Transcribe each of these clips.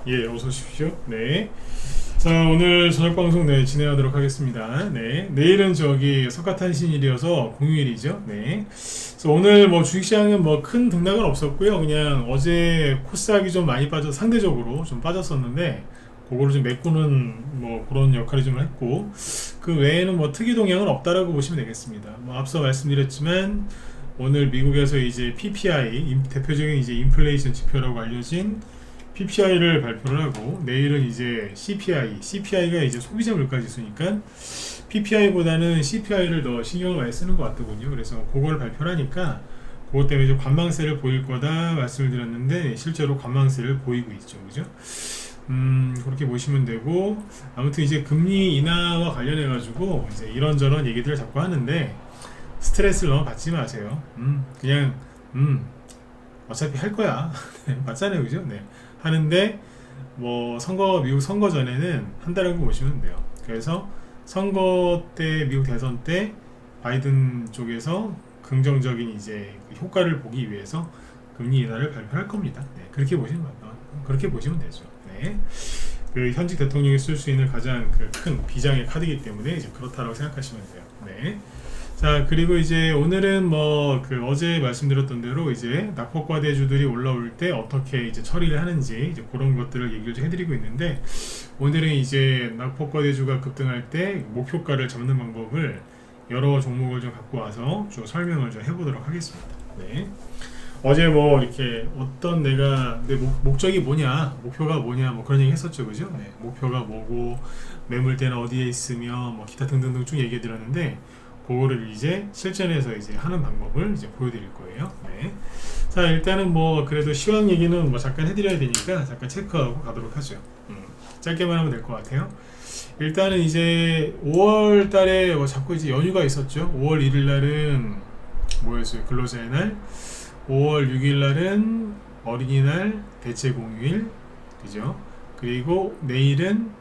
예, 어서 오십시오. 네. 자, 오늘 저녁 방송 진행하도록 하겠습니다. 네. 내일은 저기 석가탄신일이어서 공휴일이죠. 네. 그래서 오늘 뭐 주식시장은 뭐 큰 등락은 없었고요. 그냥 어제 코스닥이 좀 많이 상대적으로 좀 빠졌었는데, 그거를 좀 메꾸는 뭐 그런 역할을 좀 했고, 그 외에는 뭐 특이 동향은 없다라고 보시면 되겠습니다. 뭐 앞서 말씀드렸지만, 오늘 미국에서 이제 PPI, 대표적인 이제 인플레이션 지표라고 알려진 PPI를 발표를 하고, 내일은 이제 CPI가 이제 소비자 물가 지수니까 PPI보다는 CPI를 더 신경을 많이 쓰는 것 같더군요. 그래서 그걸 발표를 하니까 그것 때문에 좀 관망세를 보일 거다 말씀을 드렸는데, 실제로 관망세를 보이고 있죠, 그죠? 그렇게 보시면 되고, 아무튼 이제 금리 인하와 관련해 가지고 이제 이런저런 얘기들을 자꾸 하는데 스트레스를 너무 받지 마세요. 그냥 어차피 할 거야. 맞잖아요, 그죠? 네. 하는데 뭐 미국 선거 전에는 한다라고 보시면 돼요. 그래서 선거 때, 미국 대선 때 바이든 쪽에서 긍정적인 이제 그 효과를 보기 위해서 금리 인하를 발표할 겁니다. 네. 그렇게 보시면 되죠. 네. 그 현직 대통령이 쓸 수 있는 가장 그 큰 비장의 카드이기 때문에 이제 그렇다라고 생각하시면 돼요. 네. 자, 그리고 이제 오늘은 뭐 그 어제 말씀드렸던 대로 이제 낙폭과대주들이 올라올 때 어떻게 이제 처리를 하는지 이제 그런 것들을 얘기를 좀 해드리고 있는데, 오늘은 이제 낙폭과대주가 급등할 때 목표가를 잡는 방법을 여러 종목을 좀 갖고 와서 좀 설명을 좀 해보도록 하겠습니다. 네. 어제 뭐 이렇게 어떤 내 목적이 뭐냐, 목표가 뭐냐, 뭐 그런 얘기 했었죠, 그죠? 네. 목표가 뭐고, 매물대는 어디에 있으며, 뭐 기타 등등등 쭉 얘기해 드렸는데, 그거를 이제 실전에서 이제 하는 방법을 이제 보여드릴 거예요. 네. 자, 일단은 뭐 그래도 시황 얘기는 뭐 잠깐 해드려야 되니까 잠깐 체크하고 가도록 하죠. 짧게만 하면 될 것 같아요. 일단은 이제 5월 달에 뭐 자꾸 이제 연휴가 있었죠. 5월 1일 날은 뭐였어요? 근로자의 날. 5월 6일 날은 어린이날, 대체공휴일, 그죠? 그리고 내일은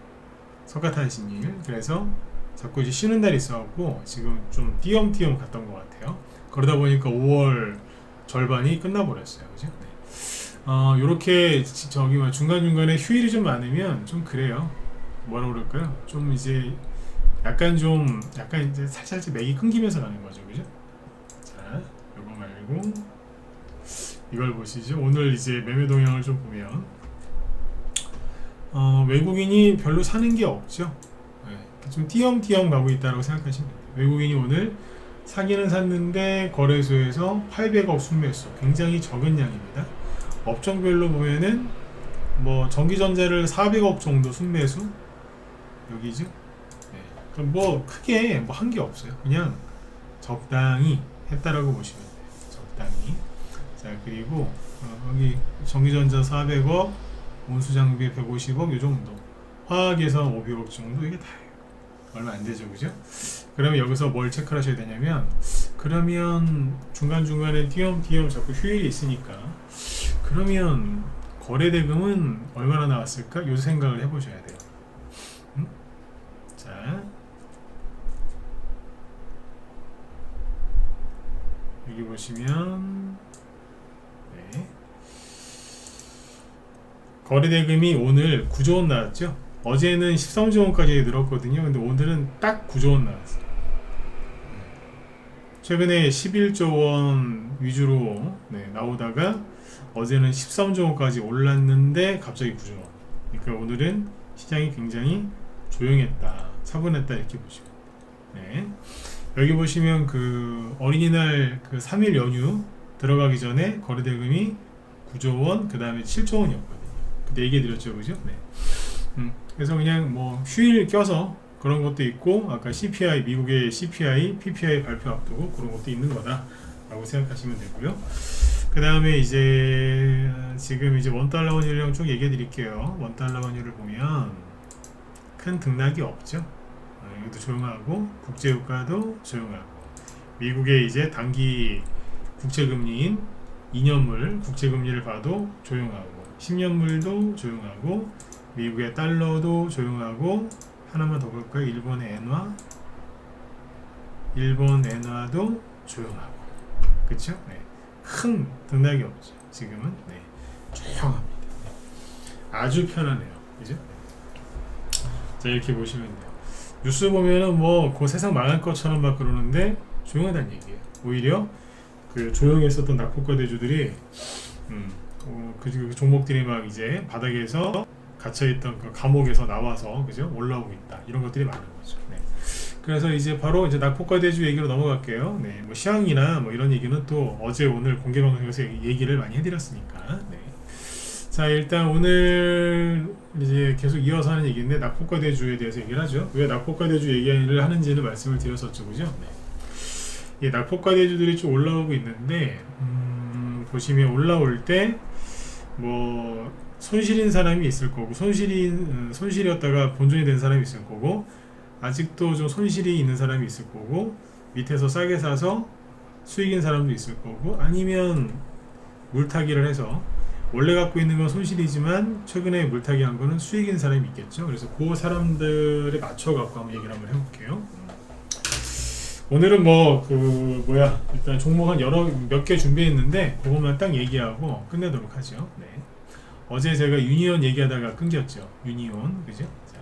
석가탄신일. 그래서 자꾸 이제 쉬는 날이 있어갖고 지금 좀 띄엄띄엄 갔던 것 같아요. 그러다 보니까 5월 절반이 끝나버렸어요, 그죠? 네. 요렇게 저기 뭐 중간중간에 휴일이 좀 많으면 좀 그래요. 뭐라 그럴까요? 좀 이제 약간 이제 살짝 맥이 끊기면서 가는 거죠, 그죠? 자, 요거 말고 이걸 보시죠. 오늘 이제 매매 동향을 좀 보면 외국인이 별로 사는 게 없죠. 네, 좀 띄엄띄엄 가고 있다고 생각하시면 돼요. 외국인이 오늘 사기는 샀는데 거래소에서 800억 순매수, 굉장히 적은 양입니다. 업종별로 보면은 뭐 전기전자를 400억 정도 순매수, 여기죠. 네, 그럼 뭐 크게 뭐 한 게 없어요. 그냥 적당히 했다라고 보시면 돼요. 적당히. 자, 그리고 여기 전기전자 400억, 온수장비 150억 요 정도, 화학에서 500억 정도, 이게 다예요. 얼마 안 되죠, 그죠? 그러면 여기서 뭘 체크를 하셔야 되냐면, 그러면 중간중간에 띄엄띄엄 자꾸 휴일이 있으니까, 그러면 거래대금은 얼마나 나왔을까? 요 생각을 해보셔야 돼요. 자, 여기 보시면 네. 거래대금이 오늘 9조 원 나왔죠. 어제는 13조 원까지 늘었거든요. 근데 오늘은 딱 9조 원 나왔어요. 최근에 11조 원 위주로 나오다가 어제는 13조 원까지 올랐는데 갑자기 9조 원. 그러니까 오늘은 시장이 굉장히 조용했다, 차분했다, 이렇게 보시면 네. 여기 보시면 그 어린이날 그 3일 연휴 들어가기 전에 거래대금이 9조 원, 그 다음에 7조 원이었거든요. 그때 얘기해 드렸죠, 그죠? 네. 그래서 그냥 뭐 휴일 껴서 그런 것도 있고, 아까 CPI, 미국의 CPI, PPI 발표 앞두고 그런 것도 있는 거다라고 생각하시면 되고요. 그 다음에 이제 지금 이제 원달러 원유를 쭉 얘기해 드릴게요. 원달러 원유를 보면 큰 등락이 없죠. 이것도 조용하고, 국제유가도 조용하고, 미국의 이제 단기 국채금리인 2년물 국채금리를 봐도 조용하고, 10년물도 조용하고, 미국의 달러도 조용하고, 하나만 더 볼까요? 일본 엔화도 조용하고, 그쵸? 네. 큰 등락이 없죠. 지금은 조용합니다. 아주 편하네요. 그죠? 자, 이렇게 보시면 돼요. 뉴스 보면은 뭐 그 세상 망할 것처럼 막 그러는데 조용하다는 얘기예요. 오히려 그 조용했었던 낙폭과 대주들이 그 종목들이 막 이제 바닥에서 갇혀있던 그 감옥에서 나와서 그죠? 올라오고 있다. 이런 것들이 많은 거죠. 네. 그래서 이제 바로 이제 낙폭과 대주 얘기로 넘어갈게요. 네. 뭐 시황이나 뭐 이런 얘기는 또 어제 오늘 공개 방송에서 얘기를 많이 해드렸으니까. 네. 자, 일단 오늘 이제 계속 이어서 하는 얘기인데 낙폭과 대주에 대해서 얘기를 하죠. 왜 낙폭과 대주 얘기를 하는지는 말씀을 드렸었죠, 그죠? 네. 이 낙폭과 대주들이 좀 올라오고 있는데 보시면 올라올 때 뭐 손실인 사람이 있을 거고 손실이었다가 본전이 된 사람이 있을 거고 아직도 좀 손실이 있는 사람이 있을 거고 밑에서 싸게 사서 수익인 사람도 있을 거고 아니면 물타기를 해서 원래 갖고 있는 건 손실이지만 최근에 물타기 한 거는 수익인 사람이 있겠죠. 그래서 그 사람들에 맞춰 갖고 한번 얘기를 한번 해볼게요. 오늘은 일단 종목 한 몇 개 준비했는데 그것만 딱 얘기하고 끝내도록 하죠. 네. 어제 제가 유니온 얘기하다가 끊겼죠. 유니온, 그죠? 자,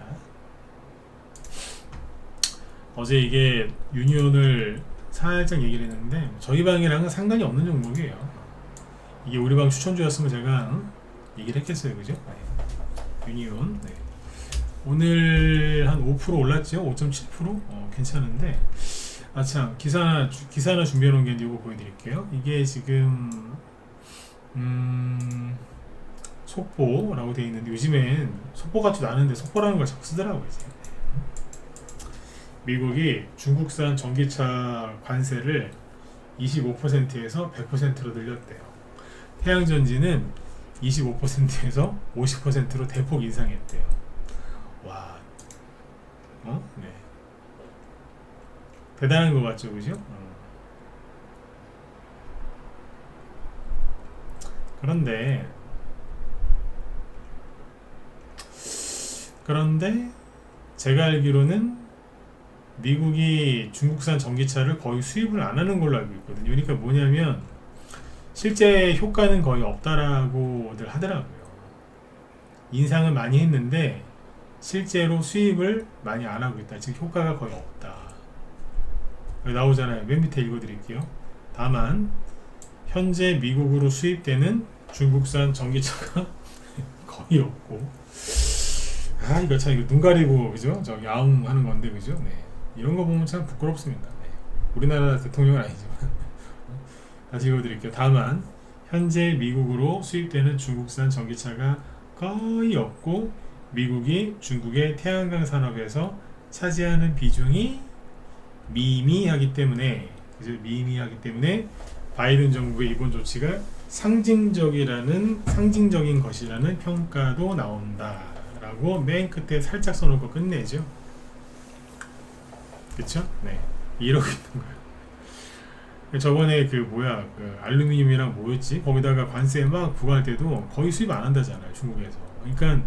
어제 이게 유니온을 살짝 얘기를 했는데 저희 방이랑은 상관이 없는 종목이에요. 이게 우리 방 추천주였으면 제가 얘기를 했겠어요, 그죠? 네. 유니온. 네. 오늘 한 5% 올랐죠? 5.7%? 괜찮은데. 참, 기사 하나 준비해 놓은 게 있는데 이거 보여드릴게요. 이게 지금 속보라고 되어 있는데 요즘엔 속보 같지도 않은데 속보라는 걸 자꾸 쓰더라고요. 이제. 미국이 중국산 전기차 관세를 25%에서 100%로 늘렸대요. 태양전지는 25%에서 50%로 대폭 인상했대요. 와, 네. 대단한 것 같죠, 그죠? 그런데 제가 알기로는 미국이 중국산 전기차를 거의 수입을 안 하는 걸로 알고 있거든요. 그러니까 뭐냐면 실제 효과는 거의 없다라고들 하더라고요. 인상은 많이 했는데 실제로 수입을 많이 안 하고 있다. 즉 효과가 거의 없다. 나오잖아요. 맨 밑에 읽어드릴게요. 다만 현재 미국으로 수입되는 중국산 전기차가 거의 없고 이거 참 이거 눈 가리고 그죠? 저기 아웅 하는 건데 그죠? 네. 이런 거 보면 참 부끄럽습니다. 네. 우리나라 대통령은 아니지만 다시 읽어드릴게요. 다만 현재 미국으로 수입되는 중국산 전기차가 거의 없고 미국이 중국의 태양광 산업에서 차지하는 비중이 미미하기 때문에 바이든 정부의 이번 조치가 상징적인 것이라는 평가도 나온다라고 맨 끝에 살짝 써놓고 끝내죠. 그쵸? 네. 이러고 있는 거예요. 저번에 알루미늄이랑 뭐였지? 거기다가 관세 막 부과할 때도 거의 수입 안 한다잖아요, 중국에서. 그러니까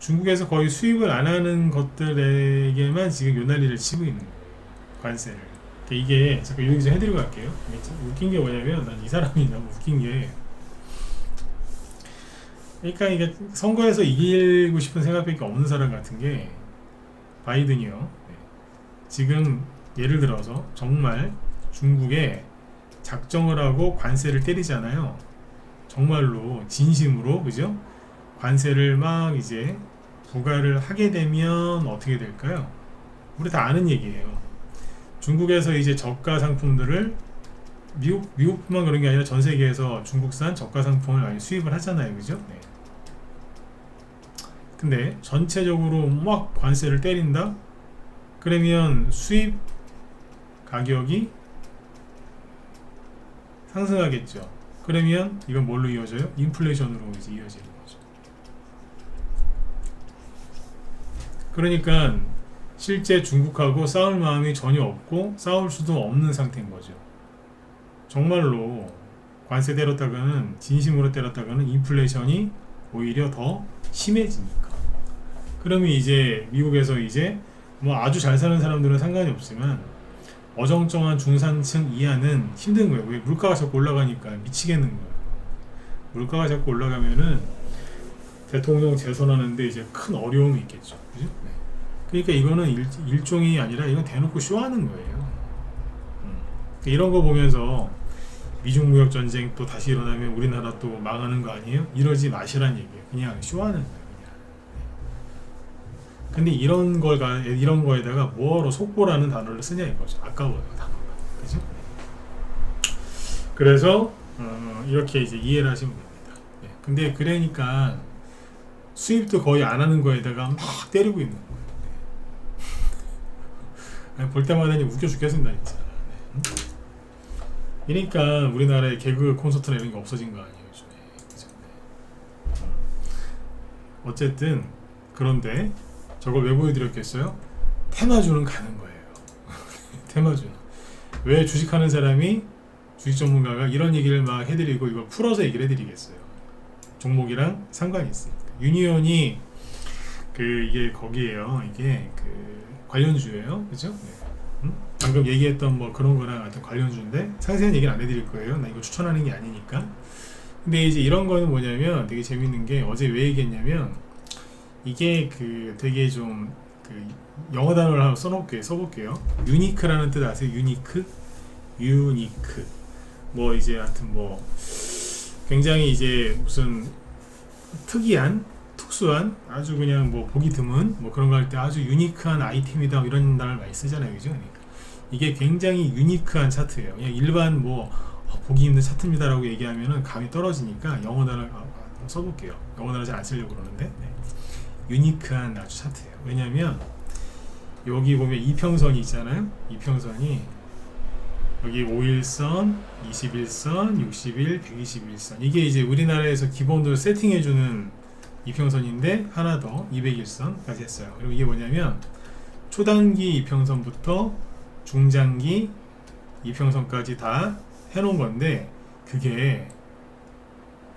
중국에서 거의 수입을 안 하는 것들에게만 지금 요 난리를 치고 있는 거예요. 관세를. 이게 잠깐 여기 좀 해드리고 갈게요. 웃긴 게 뭐냐면 난 이 사람이 너무 웃긴 게 그러니까 이게 선거에서 이기고 싶은 생각밖에 없는 사람 같은 게 바이든이요. 네. 지금 예를 들어서 정말 중국에 작정을 하고 관세를 때리잖아요. 정말로 진심으로 그죠? 관세를 막 이제 부과를 하게 되면 어떻게 될까요? 우리 다 아는 얘기예요. 중국에서 이제 저가 상품들을 미국뿐만 그런 게 아니라 전 세계에서 중국산 저가 상품을 많이 수입을 하잖아요, 그죠? 네. 근데 전체적으로 막 관세를 때린다? 그러면 수입 가격이 상승하겠죠. 그러면 이건 뭘로 이어져요? 인플레이션으로 이제 이어지는 거죠. 그러니까 실제 중국하고 싸울 마음이 전혀 없고 싸울 수도 없는 상태인 거죠. 정말로 관세 때렸다가는 진심으로 때렸다가는 인플레이션이 오히려 더 심해지니까. 그러면 이제 미국에서 이제 뭐 아주 잘 사는 사람들은 상관이 없지만 어정쩡한 중산층 이하는 힘든 거예요. 왜? 물가가 자꾸 올라가니까 미치겠는 거예요. 물가가 자꾸 올라가면은 대통령 재선하는데 이제 큰 어려움이 있겠죠. 그죠? 네. 그러니까 이거는 일종이 아니라 이건 대놓고 쇼하는 거예요. 이런 거 보면서 미중 무역 전쟁 또 다시 일어나면 우리나라 또 망하는 거 아니에요? 이러지 마시란 얘기예요. 그냥 쇼하는 거예요. 그냥. 근데 이런 거에다가 뭐로 속보라는 단어를 쓰냐 이거죠. 아까워요 단어가. 그죠? 그래서 이렇게 이제 이해를 하시면 됩니다. 네. 근데 그러니까 수입도 거의 안 하는 거에다가 막 때리고 있는 거예요. 네. 볼 때마다 웃겨 죽겠습니다 진짜. 네. 그러니까 우리나라의 개그 콘서트나 이런 게 없어진 거 아니에요 요즘에. 그죠? 네. 어쨌든 그런데 저걸 왜 보여드렸겠어요? 테마주는 가는 거예요. 테마주는 왜 주식하는 사람이 주식 전문가가 이런 얘기를 막 해드리고 이걸 풀어서 얘기를 해드리겠어요. 종목이랑 상관이 있으니까. 유니온이 이게 거기에요. 이게 관련주예요. 그죠? 네. 방금 얘기했던 뭐 그런 거랑 같은 관련주인데 상세한 얘기는 안 해드릴 거예요. 나 이거 추천하는 게 아니니까. 근데 이제 이런 거는 뭐냐면 되게 재밌는 게 어제 왜 얘기했냐면 이게 되게 좀 영어 단어를 한번 써볼게요. 유니크라는 뜻 아세요? 유니크? 뭐 이제 하여튼 뭐 굉장히 이제 무슨 특수한 아주 그냥 뭐 보기 드문 뭐 그런 거 할 때 아주 유니크한 아이템이다 이런 단어를 많이 쓰잖아요. 그죠? 그러니까 이게 굉장히 유니크한 차트예요. 그냥 일반 뭐 보기 힘든 차트입니다라고 얘기하면은 감이 떨어지니까 영어 단어 써볼게요. 영어 단어 잘 안 쓰려고 그러는데 네. 유니크한 아주 차트예요. 왜냐면 여기 보면 이평선이 있잖아요. 이평선이 여기 5일선, 21선, 60일, 121선 이게 이제 우리나라에서 기본으로 세팅해주는 이평선인데 하나 더 201선까지 했어요. 그리고 이게 뭐냐면 초단기 이평선부터 중장기 이평선까지 다 해놓은 건데 그게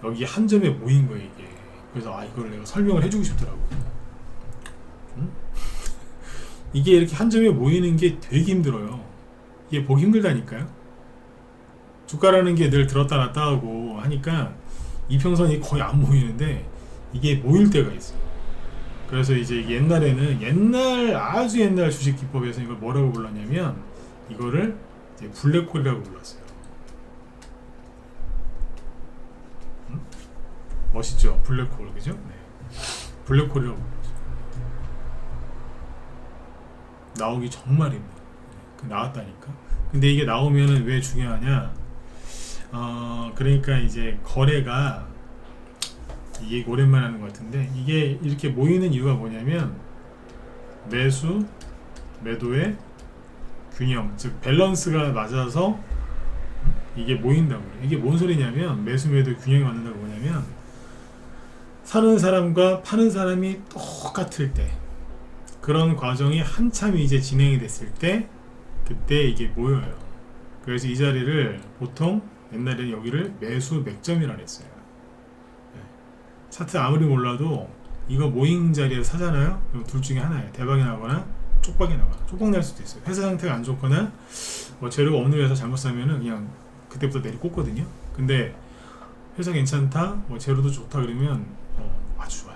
여기 한 점에 모인 거예요 이게. 그래서 이걸 내가 설명을 해주고 싶더라고요. 이게 이렇게 한 점에 모이는 게 되게 힘들어요. 이게 보기 힘들다니까요. 주가라는 게 늘 들었다 놨다 하고 하니까 이평선이 거의 안 모이는데 이게 모일 때가 있어요. 그래서 이제 옛날에는 아주 옛날 주식 기법에서 이걸 뭐라고 불렀냐면 이거를 이제 블랙홀이라고 불렀어요. 멋있죠? 블랙홀 그죠? 네. 블랙홀이라고 불렀어요. 나오기 정말 힘들어요. 나왔다니까. 근데 이게 나오면은 왜 중요하냐? 그러니까 이제 거래가 이게 오랜만에 하는 것 같은데 이게 이렇게 모이는 이유가 뭐냐면 매수, 매도의 균형, 즉 밸런스가 맞아서 이게 모인다고 그래요. 이게 뭔 소리냐면 매수, 매도 균형이 맞는다고 뭐냐면 사는 사람과 파는 사람이 똑같을 때 그런 과정이 한참 이제 진행이 됐을 때 그때 이게 모여요. 그래서 이 자리를 보통 옛날에는 여기를 매수 맥점이라 그랬어요. 네. 차트 아무리 몰라도 이거 모인 자리에서 사잖아요. 그럼 둘 중에 하나예요. 대박이 나거나 쪽박이 나거나. 쪽박 날 수도 있어요. 회사 상태가 안 좋거나 뭐 재료가 없는 회사 잘못 사면은 그냥 그때부터 내리 꽂거든요. 근데 회사 괜찮다, 뭐 재료도 좋다 그러면 아주 좋아요.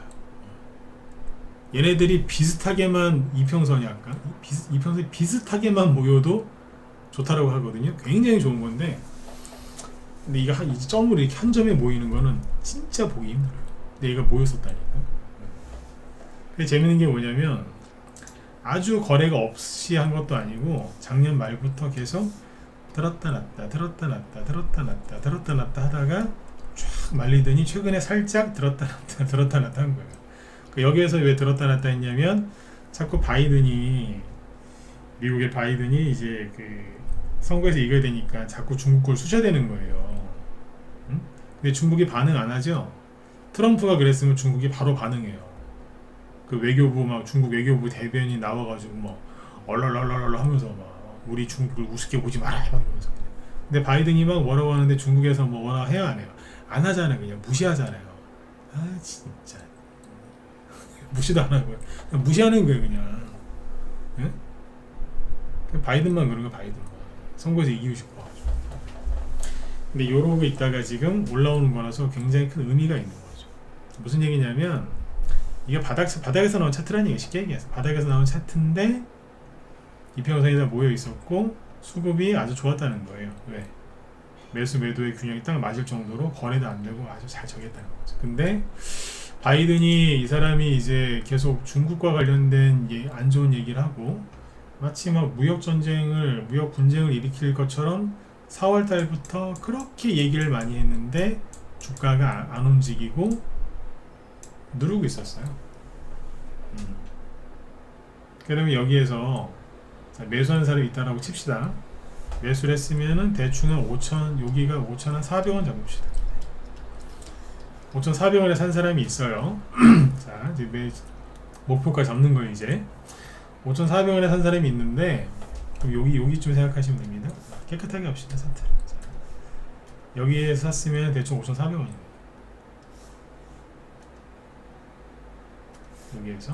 얘네들이 비슷하게만 이평선이 아까 이평선이 비슷하게만 모여도 좋다라고 하거든요. 굉장히 좋은 건데 근데 이거 이 점으로 이렇게 한 점에 모이는 거는 진짜 보기 힘들어요. 근데 얘가 모였었다니까. 근데 재밌는 게 뭐냐면 아주 거래가 없이 한 것도 아니고 작년 말부터 계속 들었다 놨다 들었다 놨다 들었다 놨다 들었다 놨다 하다가 쫙 말리더니 최근에 살짝 들었다 놨다 들었다 놨다 한 거예요. 여기에서 왜 들었다 놨다 했냐면 자꾸 미국의 바이든이 이제 선거에서 이겨야 되니까 자꾸 중국 걸 쑤셔대는 거예요. 응? 근데 중국이 반응 안 하죠. 트럼프가 그랬으면 중국이 바로 반응해요. 중국 외교부 대변인이 나와가지고 뭐 얼얼얼얼 하면서 막 우리 중국을 우습게 보지 마라 이러면서. 근데 바이든이 막 뭐라고 하는데 중국에서 뭐 뭐라 해요 안 해요? 안 하잖아요. 그냥 무시하잖아요. 진짜 무시도 안 하고요. 그냥 무시하는 거예요 그냥. 예? 바이든만 그런 거 바이든만 선거에서 이기고 싶어가지고. 근데 요러고 있다가 지금 올라오는 거라서 굉장히 큰 의미가 있는 거죠. 무슨 얘기냐면 이게 바닥에서 나온 차트라는 얘기 쉽게 얘기해서 바닥에서 나온 차트인데 이평선이 다 모여 있었고 수급이 아주 좋았다는 거예요. 왜? 매수 매도의 균형이 딱 맞을 정도로 거래도 안 되고 아주 잘 저기했다는 거죠. 근데 바이든이 이 사람이 이제 계속 중국과 관련된 안 좋은 얘기를 하고 마치 막 무역 분쟁을 일으킬 것처럼 4월 달부터 그렇게 얘기를 많이 했는데 주가가 안 움직이고 누르고 있었어요. 그러면 여기에서 매수하는 사람이 있다라고 칩시다. 매수를 했으면은 대충 한 5천, 여기가 5천 한 400원 잡읍시다. 5,400원에 산 사람이 있어요. 자, 이제 목표가 잡는 거예요, 이제. 5,400원에 산 사람이 있는데, 그럼 여기쯤 생각하시면 됩니다. 깨끗하게 합시다, 상태. 여기에서 샀으면 대충 5,400원입니다. 여기에서.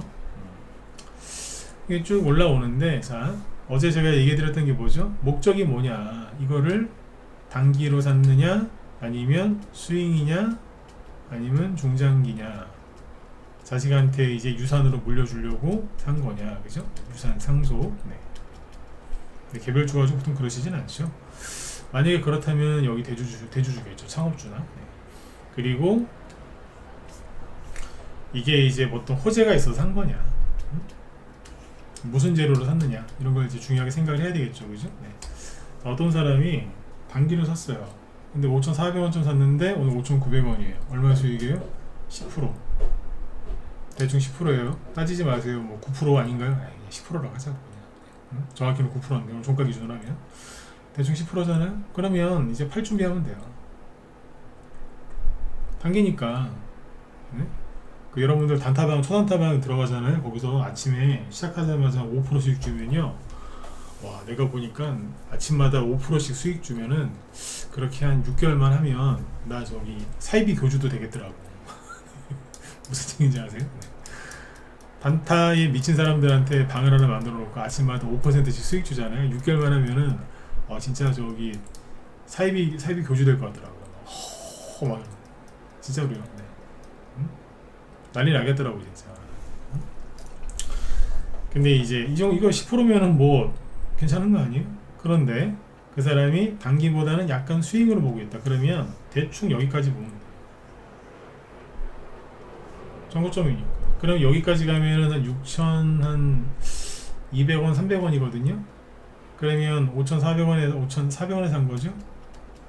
이게 쭉 올라오는데, 자, 어제 제가 얘기해드렸던 게 뭐죠? 목적이 뭐냐? 이거를 단기로 샀느냐? 아니면 스윙이냐? 아니면 중장기냐? 자식한테 이제 유산으로 물려주려고 산 거냐? 그죠? 유산 상속. 네. 개별주 가지고 보통 그러시진 않죠. 만약에 그렇다면 여기 대주주겠죠. 창업주나. 네. 그리고 이게 이제 어떤 호재가 있어서 산 거냐? 무슨 재료로 샀느냐? 이런 걸 이제 중요하게 생각을 해야 되겠죠. 그죠? 네. 어떤 사람이 단기로 샀어요. 근데 5,400원쯤 샀는데 오늘 5,900원이에요. 얼마 수익이에요? 10%. 대충 10%예요. 따지지 마세요. 뭐 9% 아닌가요? 10%라고 하자고 그냥. 정확히는 9%인데 오늘 종가 기준으로 하면 대충 10%잖아요. 그러면 이제 팔 준비하면 돼요. 단기니까. 네? 그 여러분들 단타방, 초단타방 들어가잖아요. 거기서 아침에 시작하자마자 5% 수익 주면요. 와, 내가 보니까 아침마다 5%씩 수익 주면은 그렇게 한 6개월만 하면 나 저기 사이비 교주도 되겠더라고. 무슨 얘기인지 아세요? 네. 단타에 미친 사람들한테 방을 하나 만들어 놓고 아침마다 5%씩 수익 주잖아요. 6개월만 하면은 진짜 저기 사이비 교주 될 것 같더라고요. 막 진짜로요. 네. 난리 나겠더라고 진짜. 근데 이제 이거 10%면은 뭐 괜찮은 거 아니에요? 그런데 그 사람이 단기보다는 약간 스윙으로 보고 있다. 그러면 대충 여기까지 보면 돼요. 정고점이니까. 그럼 여기까지 가면은 한 6,200원, 300원이거든요. 그러면 5,400원에 산 거죠.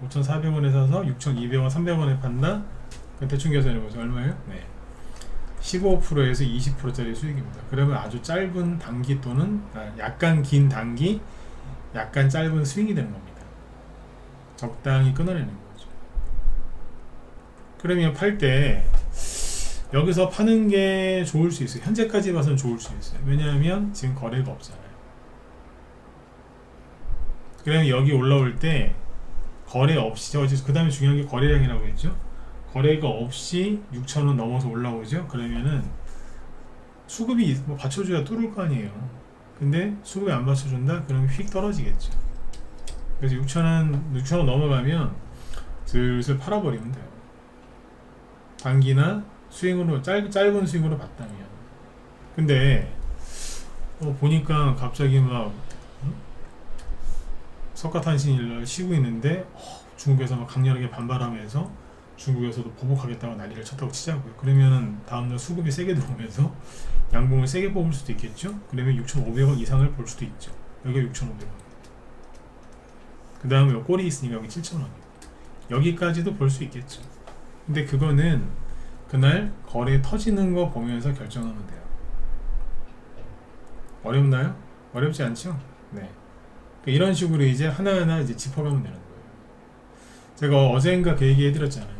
5,400원에 사서 6,200원, 300원에 판다. 대충 계산해보죠. 얼마예요? 네. 15%에서 20%짜리 수익입니다. 그러면 아주 짧은 단기 또는 약간 긴 단기, 약간 짧은 스윙이 되는 겁니다. 적당히 끊어내는 거죠. 그러면 팔 때 여기서 파는 게 좋을 수 있어요. 현재까지 봐서는 좋을 수 있어요. 왜냐하면 지금 거래가 없잖아요. 그러면 여기 올라올 때 거래 없이, 그 다음에 중요한 게 거래량이라고 했죠. 거래가 없이 6,000원 넘어서 올라오죠. 그러면은 수급이 뭐 받쳐줘야 뚫을 거 아니에요. 근데 수급이 안 받쳐준다? 그러면 휙 떨어지겠죠. 그래서 6,000원 넘어가면 슬슬 팔아버리면 돼요. 단기나 스윙으로 짧은 스윙으로 봤다면. 근데 보니까 갑자기 막 석가탄신일날 쉬고 있는데 중국에서 막 강렬하게 반발하면서 중국에서도 보복하겠다고 난리를 쳤다고 치자고요. 그러면은 다음날 수급이 세게 들어오면서 양봉을 세게 뽑을 수도 있겠죠. 그러면 6,500원 이상을 볼 수도 있죠. 여기가 6,500원. 그 다음에 꼴이 있으니까 여기 7,000원. 여기까지도 볼 수 있겠죠. 근데 그거는 그날 거래 터지는 거 보면서 결정하면 돼요. 어렵나요? 어렵지 않죠? 네. 이런 식으로 이제 하나하나 이제 짚어가면 되는 거예요. 제가 어젠가 그 얘기 해드렸잖아요.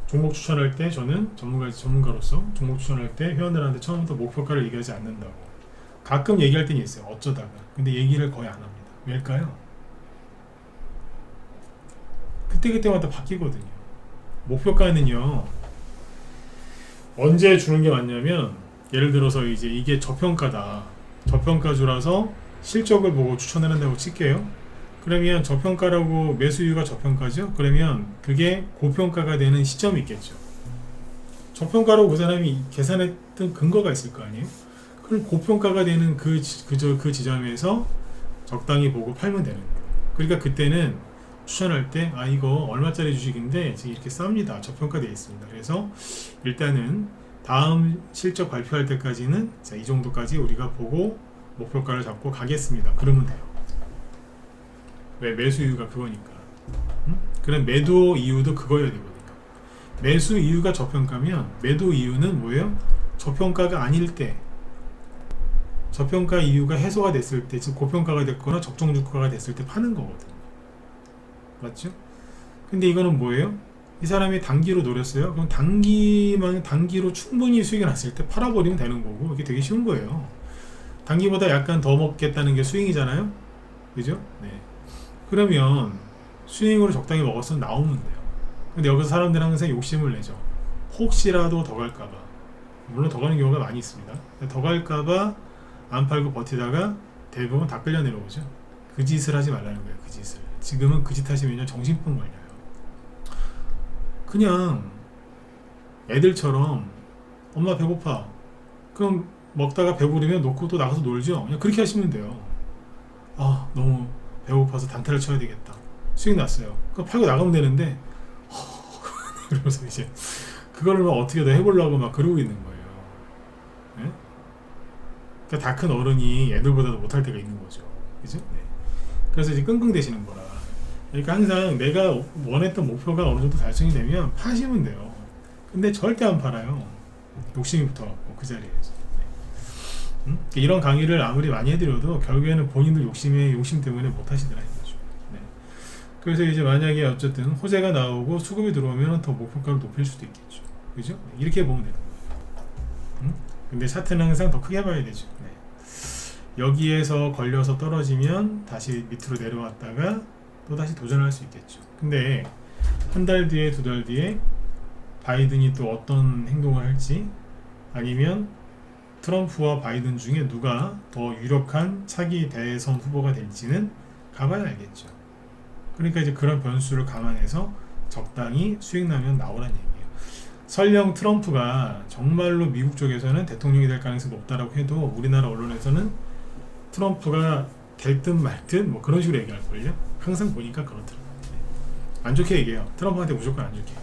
종목 추천할 때 저는 전문가로서 종목 추천할 때 회원들한테 처음부터 목표가를 얘기하지 않는다고. 가끔 얘기할 때는 있어요. 어쩌다가. 근데 얘기를 거의 안 합니다. 왜일까요? 그때마다 바뀌거든요. 목표가는요, 언제 주는 게 맞냐면, 예를 들어서 이제 이게 저평가다. 저평가주라서 실적을 보고 추천을 한다고 칠게요. 그러면 저평가라고 매수 이유가 저평가죠. 그러면 그게 고평가가 되는 시점이 있겠죠. 저평가로 그 사람이 계산했던 근거가 있을 거 아니에요? 그럼 고평가가 되는 그 지점에서 적당히 보고 팔면 되는 거예요. 그러니까 그때는 추천할 때 이거 얼마짜리 주식인데 지금 이렇게 쌉니다. 저평가되어 있습니다. 그래서 일단은 다음 실적 발표할 때까지는 자, 이 정도까지 우리가 보고 목표가를 잡고 가겠습니다. 그러면 돼요. 왜? 매수 이유가 그거니까. 그럼 매도 이유도 그거여야 되거든요. 매수 이유가 저평가면 매도 이유는 뭐예요? 저평가가 아닐 때, 저평가 이유가 해소가 됐을 때, 즉 고평가가 됐거나 적정 주가가 됐을 때 파는 거거든요. 맞죠? 근데 이거는 뭐예요? 이 사람이 단기로 노렸어요. 그럼 단기로 충분히 수익이 났을 때 팔아버리면 되는 거고, 이게 되게 쉬운 거예요. 단기보다 약간 더 먹겠다는 게 스윙이잖아요. 그죠? 네. 그러면 스윙으로 적당히 먹어서 나오면 돼요. 근데 여기서 사람들은 항상 욕심을 내죠. 혹시라도 더 갈까봐. 물론 더 가는 경우가 많이 있습니다. 더 갈까봐 안 팔고 버티다가 대부분 다 끌려 내려오죠. 그 짓을 하지 말라는 거예요. 그 짓을. 지금은 그 짓 하시면 정신병 걸려요. 그냥 애들처럼 엄마 배고파. 그럼 먹다가 배부르면 놓고 또 나가서 놀죠. 그냥 그렇게 하시면 돼요. 너무 배고파서 단타를 쳐야 되겠다. 수익 났어요. 그거 팔고 나가면 되는데 그러면서 이제 그거를 막 어떻게 더 해보려고 막 그러고 있는 거예요. 네? 그러니까 다 큰 어른이 애들보다도 못할 때가 있는 거죠. 그죠? 네. 그래서 이제 끙끙 대시는 거라. 그러니까 항상 내가 원했던 목표가 어느 정도 달성이 되면 파시면 돼요. 근데 절대 안 팔아요. 욕심이 붙어갖고 그 자리에서. 네. 이런 강의를 아무리 많이 해드려도 결국에는 본인들 욕심 때문에 못 하시더라 이거죠. 네. 그래서 이제 만약에 어쨌든 호재가 나오고 수급이 들어오면 더 목표가를 높일 수도 있겠죠. 그죠? 네. 이렇게 보면 되는 거예요. 근데 차트는 항상 더 크게 봐야 되죠. 네. 여기에서 걸려서 떨어지면 다시 밑으로 내려왔다가 또 다시 도전할 수 있겠죠. 근데 한 달 뒤에, 두 달 뒤에 바이든이 또 어떤 행동을 할지, 아니면 트럼프와 바이든 중에 누가 더 유력한 차기 대선 후보가 될지는 가봐야 알겠죠. 그러니까 이제 그런 변수를 감안해서 적당히 수익 나면 나오라는 얘기예요. 설령 트럼프가 정말로 미국 쪽에서는 대통령이 될 가능성이 높다라고 해도 우리나라 언론에서는 트럼프가 될 듯 말 듯 뭐 그런 식으로 얘기할걸요. 항상 보니까 그렇더라고요. 안 좋게 얘기해요. 트럼프한테 무조건 안 좋게.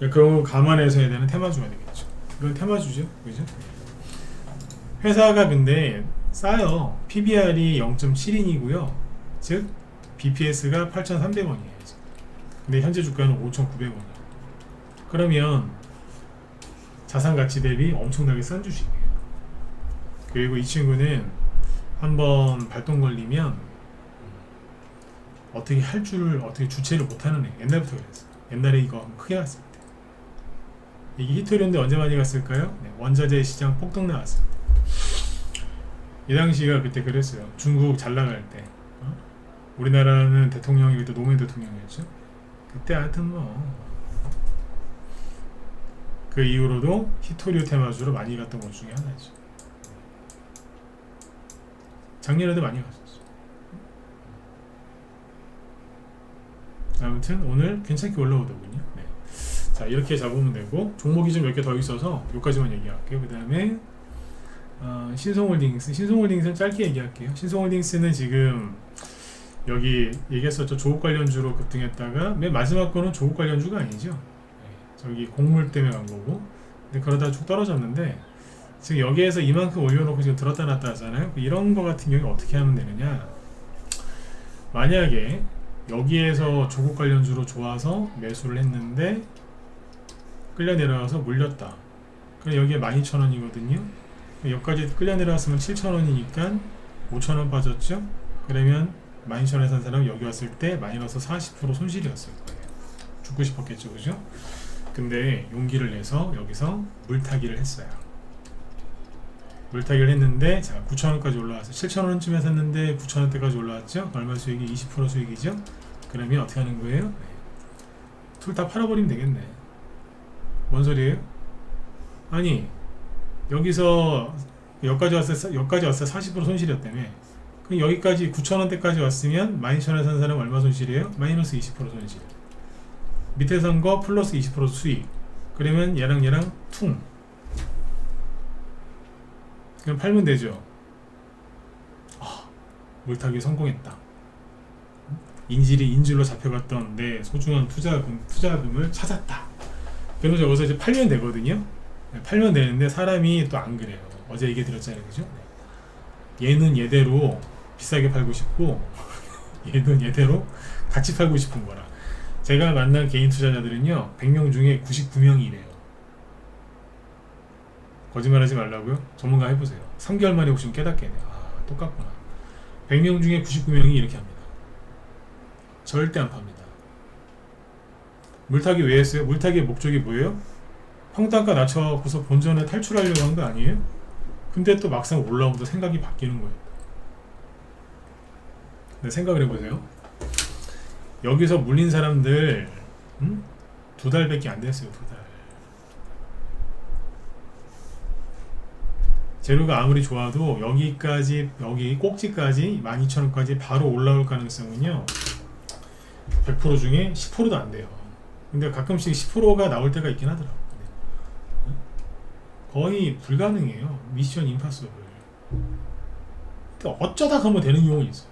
그런 거 감안해서 해야 되는 테마주가 되겠죠. 이건 테마주죠. 그죠? 회사가 근데 싸요. PBR이 0.7인이고요. 즉 BPS가 8,300원이에요. 근데 현재 주가는 5,900원이에요. 그러면 자산가치 대비 엄청나게 싼 주식이에요. 그리고 이 친구는 한번 발동 걸리면 어떻게 주체를 못하는 애. 옛날부터 그랬어요. 옛날에 이거 한번 크게 갔을 때. 이게 히토리온데 언제 많이 갔을까요? 네, 원자재 시장 폭등 나왔을 때. 이 당시가 그때 그랬어요. 중국 잘 나갈 때. 우리나라는 대통령이 그때 노무현 대통령이었죠. 그때 하여튼 그 이후로도 히토리오 테마주로 많이 갔던 것 중에 하나죠. 작년에도 많이 갔었어. 아무튼 오늘 괜찮게 올라오더군요. 네. 자, 이렇게 잡으면 되고, 종목이 좀 몇 개 더 있어서 여기까지만 얘기할게요. 그 다음에 신성홀딩스는 짧게 얘기할게요. 신성홀딩스는 지금 여기 얘기했었죠. 조국 관련주로 급등했다가 맨 마지막 거는 조국 관련주가 아니죠. 네. 저기 곡물 때문에 간 거고, 근데 그러다 쭉 떨어졌는데 지금 여기에서 이만큼 올려놓고 지금 들었다 놨다 하잖아요. 이런 거 같은 경우에 어떻게 하면 되느냐, 만약에 여기에서 조국 관련주로 좋아서 매수를 했는데 끌려 내려와서 물렸다. 그럼 여기에 12,000원이거든요. 여기까지 끌려 내려왔으면 7,000원이니까 5,000원 빠졌죠. 그러면 12,000원에 산 사람은 여기 왔을 때 마이너스 40% 손실이었을 거예요. 죽고 싶었겠죠, 그죠? 근데 용기를 내서 여기서 물타기를 했어요. 물타기를 했는데, 자, 9,000원까지 올라왔어요. 7,000원쯤에 샀는데 9,000원대까지 올라왔죠. 얼마 수익이? 20% 수익이죠. 그러면 어떻게 하는 거예요? 네. 둘 다 팔아버리면 되겠네. 뭔 소리예요? 아니, 여기서 여기까지 왔을 때 40% 손실이었다며. 그럼 여기까지 9,000원대까지 왔으면 12,000원에 산 사람 얼마 손실이에요? 마이너스 20% 손실. 밑에 산 거 플러스 20% 수익. 그러면 얘랑 퉁. 그럼 팔면 되죠. 물타기 성공했다. 인질로 잡혀갔던 내 소중한 투자금을 찾았다. 그러면 여기서 이제 팔면 되거든요. 팔면 되는데 사람이 또 안 그래요. 어제 얘기 드렸잖아요, 그죠? 얘는 얘대로 비싸게 팔고 싶고 얘는 얘대로 같이 팔고 싶은 거라. 제가 만난 개인 투자자들은요 100명 중에 99명이 이래요. 거짓말하지 말라고요? 전문가 해보세요. 3개월 만에 혹시 깨닫겠네요. 아, 똑같구나. 100명 중에 99명이 이렇게 합니다. 절대 안 팝니다. 물타기 왜 했어요? 물타기의 목적이 뭐예요? 평단가 낮춰서 본전에 탈출하려고 한 거 아니에요? 근데 또 막상 올라오면서 생각이 바뀌는 거예요. 네, 생각을 해보세요. 여기서 물린 사람들 2달밖에 안 됐어요. 2달. 재료가 아무리 좋아도 여기까지, 여기 꼭지까지 12,000원까지 바로 올라올 가능성은요 100% 중에 10%도 안 돼요. 근데 가끔씩 10%가 나올 때가 있긴 하더라고요. 거의 불가능해요. 미션 임파서블. 어쩌다 가면 되는 경우는 있어요.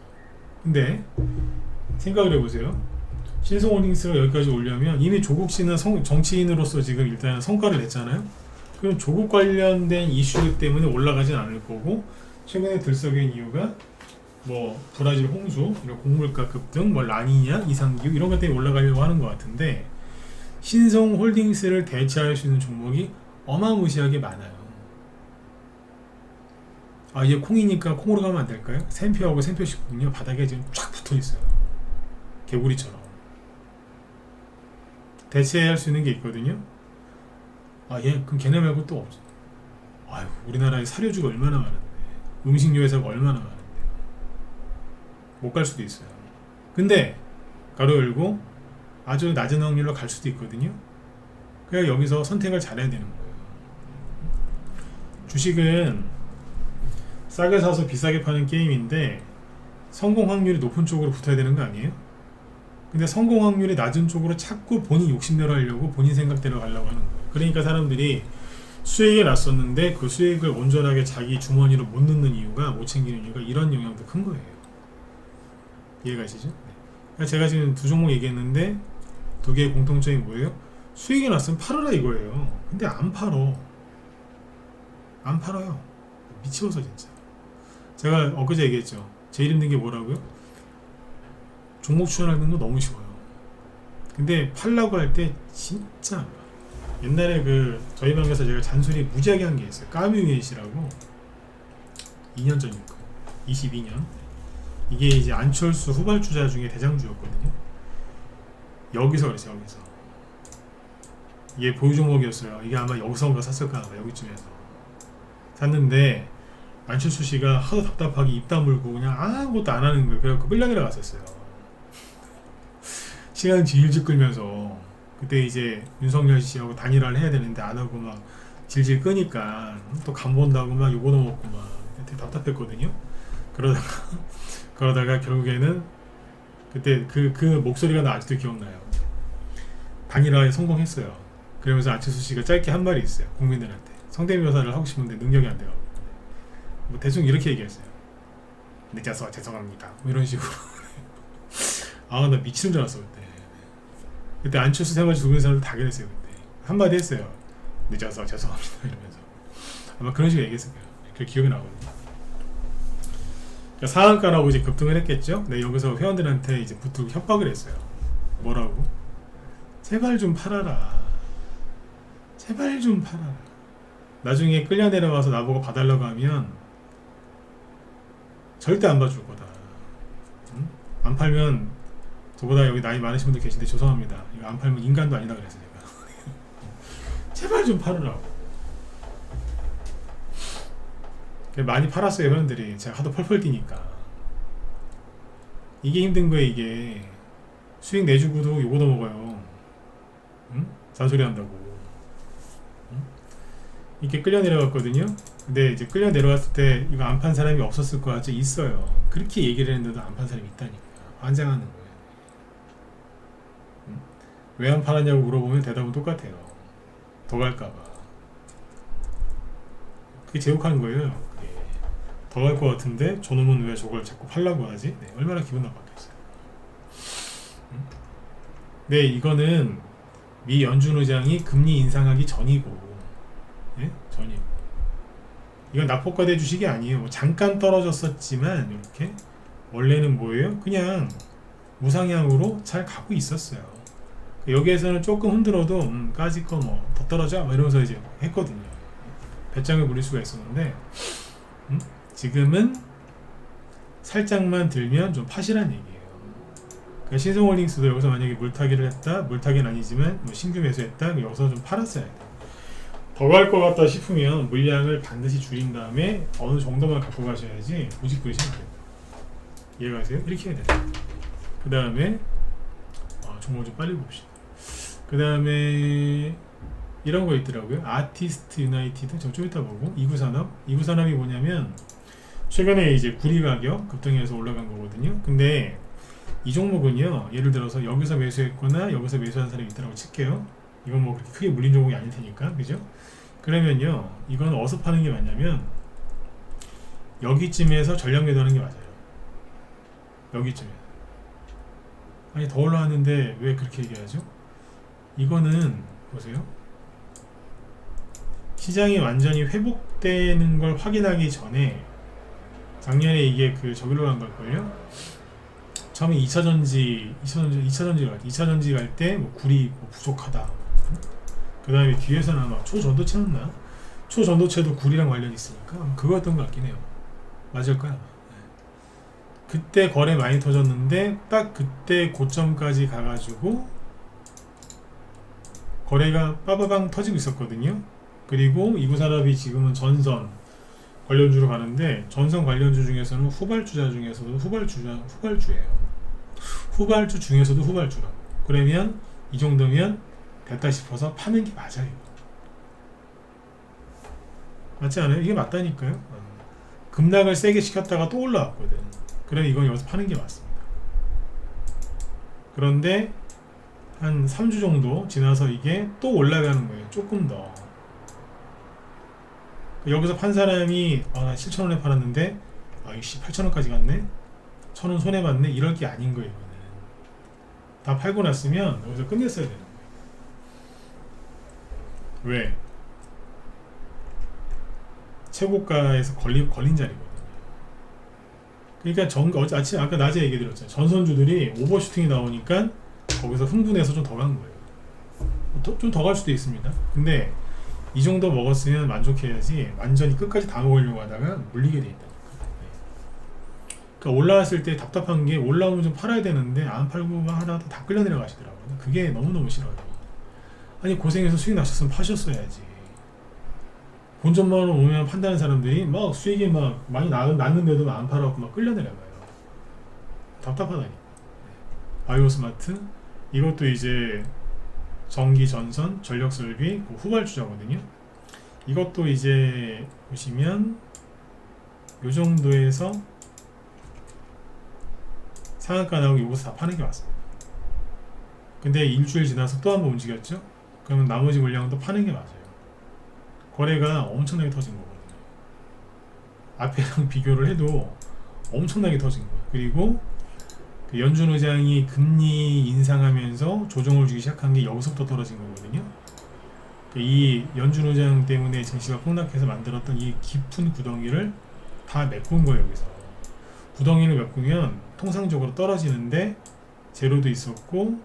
근데 생각을 해보세요. 신성홀딩스가 여기까지 오려면 이미 조국 씨는 정치인으로서 지금 일단 성과를 냈잖아요. 그럼 조국 관련된 이슈 때문에 올라가진 않을 거고, 최근에 들썩인 이유가 뭐 브라질 홍수, 이런 곡물가 급등, 뭐 라니냐, 이상기후 이런 것 때문에 올라가려고 하는 것 같은데, 신성홀딩스를 대체할 수 있는 종목이 어마무시하게 많아요. 아, 이제 콩이니까 콩으로 가면 안 될까요? 샘표하고 샘표식품요 바닥에 지금 쫙 붙어 있어요. 개구리처럼. 대체할 수 있는 게 있거든요. 아, 예, 그럼 걔네 말고 또 없어. 아유, 우리나라에 사료주가 얼마나 많은데, 음식료 회사가 얼마나 많은데, 못 갈 수도 있어요. 근데 가로 열고 아주 낮은 확률로 갈 수도 있거든요. 그래야 여기서 선택을 잘해야 되는 거예요. 주식은 싸게 사서 비싸게 파는 게임인데 성공 확률이 높은 쪽으로 붙어야 되는 거 아니에요? 근데 성공 확률이 낮은 쪽으로 자꾸 본인 욕심대로 하려고 본인 생각대로 가려고 하는 거예요. 그러니까 사람들이 수익이 났었는데 그 수익을 온전하게 자기 주머니로 못 넣는 이유가, 못 챙기는 이유가 이런 영향도 큰 거예요. 이해가시죠? 네. 제가 지금 두 종목 얘기했는데 두 개의 공통점이 뭐예요? 수익이 났으면 팔아라 이거예요. 근데 안 팔어. 안 팔아요. 미치워서 진짜. 제가 엊그제 얘기했죠. 제일 힘든 게 뭐라고요? 종목 추천하는 거 너무 쉬워요. 근데 팔라고 할 때 진짜 안 팔아요. 옛날에 저희 방에서 제가 잔소리 무지하게 한 게 있어요. 까뮤에이시라고 2년 전일 거예요. 22년. 이게 이제 안철수 후발주자 중에 대장주였거든요. 여기서 그랬어요. 여기서. 이게 보유 종목이었어요. 이게 아마 여기서인가 샀을까, 아마 여기쯤에서 샀는데, 안철수 씨가 하도 답답하게 입 다물고 그냥 아무것도 안 하는 거예요. 그래갖고 끌려 내려갔었어요. 시간 질질 끌면서. 그때 이제 윤석열 씨하고 단일화를 해야 되는데 안 하고 막 질질 끄니까 또 간 본다고 막 욕도 먹고 막 되게 답답했거든요. 그러다가 결국에는 그때 그 목소리가 나 아직도 기억나요. 단일화에 성공했어요. 그러면서 안철수 씨가 짧게 한 말이 있어요. 국민들한테. 성대묘사를 하고 싶은데 능력이 안 돼요. 뭐 대충 이렇게 얘기했어요. 늦어서 죄송합니다. 뭐 이런 식으로. 아, 나 미치는 줄 알았어 그때 안철수 생활 죽은 사람들 다 그랬어요. 그때 한마디 했어요. 늦어서 죄송합니다 이러면서. 아마 그런 식으로 얘기했을 거예요. 그게 기억이 나거든요. 그러니까 상한가라고 이제 급등을 했겠죠. 네, 여기서 회원들한테 이제 붙들고 협박을 했어요. 뭐라고? 제발 좀 팔아라. 제발 좀 팔아라. 나중에 끌려 내려와서 나보고 봐달라고 하면 절대 안 봐줄 거다. 응? 안 팔면, 저보다 여기 나이 많으신 분들 계신데 죄송합니다. 이거 안 팔면 인간도 아니다 그래서 제가 제발 좀 팔으라고. 많이 팔았어요. 회원들이. 제가 하도 펄펄 뛰니까. 이게 힘든 거예요. 이게 수익 내주고도 요거도 먹어요. 응? 잔소리 한다고. 응? 이렇게 끌려 내려갔거든요. 근데 이제 끌려 내려갔을 때 이거 안 판 사람이 없었을 거 같죠? 있어요. 그렇게 얘기를 했는데도 안 판 사람이 있다니까. 환장하는 거예요. 왜 안 팔았냐고 물어보면 대답은 똑같아요. 더 갈까봐. 그게 제욕한 거예요. 더 갈 것 같은데 저놈은 왜 저걸 자꾸 팔라고 하지? 네, 얼마나 기분 나빴겠어요. 네, 이거는 미 연준 의장이 금리 인상하기 전이고, 네? 전이고. 이건 낙폭과대 주식이 아니에요. 뭐 잠깐 떨어졌었지만 이렇게 원래는 뭐예요? 그냥 우상향으로 잘 가고 있었어요. 여기에서는 조금 흔들어도 까짓 거 뭐 더 떨어져? 뭐 이러면서 이제 했거든요. 배짱을 부릴 수가 있었는데 지금은 살짝만 들면 좀 파시란 얘기예요. 그러니까 신성홀딩스도 여기서 만약에 물타기를 했다, 물타기는 아니지만 뭐 신규 매수했다, 여기서 좀 팔았어야 돼요. 더 갈 것 같다 싶으면 물량을 반드시 줄인 다음에 어느 정도만 갖고 가셔야지 부직 부리시면 안 됩니다. 이해가세요? 이렇게 해야 돼요. 그 다음에 종목을 좀 빨리 봅시다. 그 다음에 이런 거 있더라고요. 아티스트 유나이티드, 좀 이따 보고. 이구산업. 이구산업이 뭐냐면 최근에 이제 구리 가격 급등해서 올라간 거거든요. 근데 이 종목은요, 예를 들어서 여기서 매수했거나 여기서 매수한 사람이 있다고 칠게요. 이건 뭐 그렇게 크게 물린 종목이 아닐 테니까, 그죠? 그러면요, 이건 어디서 파는 게 맞냐면 여기쯤에서 전량 매도하는 게 맞아요. 여기쯤에. 아니 더 올라왔는데 왜 그렇게 얘기하죠? 이거는 보세요. 시장이 완전히 회복되는 걸 확인하기 전에 작년에 이게 저기로 간 걸걸요? 처음에 2차전지 갈 때 뭐 구리 뭐 부족하다. 그 다음에 뒤에서는 아마 초전도체였나? 초전도체도 구리랑 관련이 있으니까 그거였던 것 같긴 해요. 맞을 거야. 그때 거래 많이 터졌는데 딱 그때 고점까지 가가지고 거래가 빠바방 터지고 있었거든요. 그리고 이구산업이 지금은 전선 관련주로 가는데 전선 관련주 중에서는 후발주자 중에서도 후발주예요. 후발주 중에서도 후발주라고. 그러면 이 정도면 됐다 싶어서 파는 게 맞아요. 맞지 않아요? 이게 맞다니까요. 급락을 세게 시켰다가 또 올라왔거든. 그래 이건 여기서 파는 게 맞습니다. 그런데 한 3주 정도 지나서 이게 또 올라가는 거예요. 조금 더. 여기서 판 사람이 나 7,000원에 팔았는데 이씨 8,000원까지 갔네? 1,000원 손해봤네? 이럴 게 아닌 거예요. 이거는. 다 팔고 났으면 여기서 끝냈어야 되는 거예요. 왜? 최고가에서 걸린 자리거든요. 그러니까 아침 아까 낮에 얘기 드렸잖아요. 전선주들이 오버슈팅이 나오니까 거기서 흥분해서 좀 더 간 거예요. 좀 더 갈 수도 있습니다. 근데 이 정도 먹었으면 만족해야지 완전히 끝까지 다 먹으려고 하다가 물리게 돼 있다니까. 그러니까 올라왔을 때 답답한 게 올라오면 좀 팔아야 되는데 안 팔고 막 하다가 다 끌려 내려가시더라고요. 그게 너무너무 싫어요. 아니 고생해서 수익 나셨으면 파셨어야지. 본전만 오면 판다는 사람들이 막 수익이 막 많이 났는데도 안 팔아갖고 막 끌려 내려가요. 답답하다니까. 바이오스마트 이것도 이제 전기 전선 전력 설비 후발주자거든요. 이것도 이제 보시면 요 정도에서 상한가 나오고 여기서 다 파는 게 맞습니다. 근데 일주일 지나서 또 한번 움직였죠? 그러면 나머지 물량도 파는 게 맞아요. 거래가 엄청나게 터진 거거든요. 앞에랑 비교를 해도 엄청나게 터진 거예요. 그리고 그 연준 의장이 금리 인상하면서 조정을 주기 시작한 게 여기서부터 떨어진 거거든요. 이 연준 의장 때문에 증시가 폭락해서 만들었던 이 깊은 구덩이를 다 메꾼 거예요. 여기서 구덩이를 메꾸면 통상적으로 떨어지는데 제로도 있었고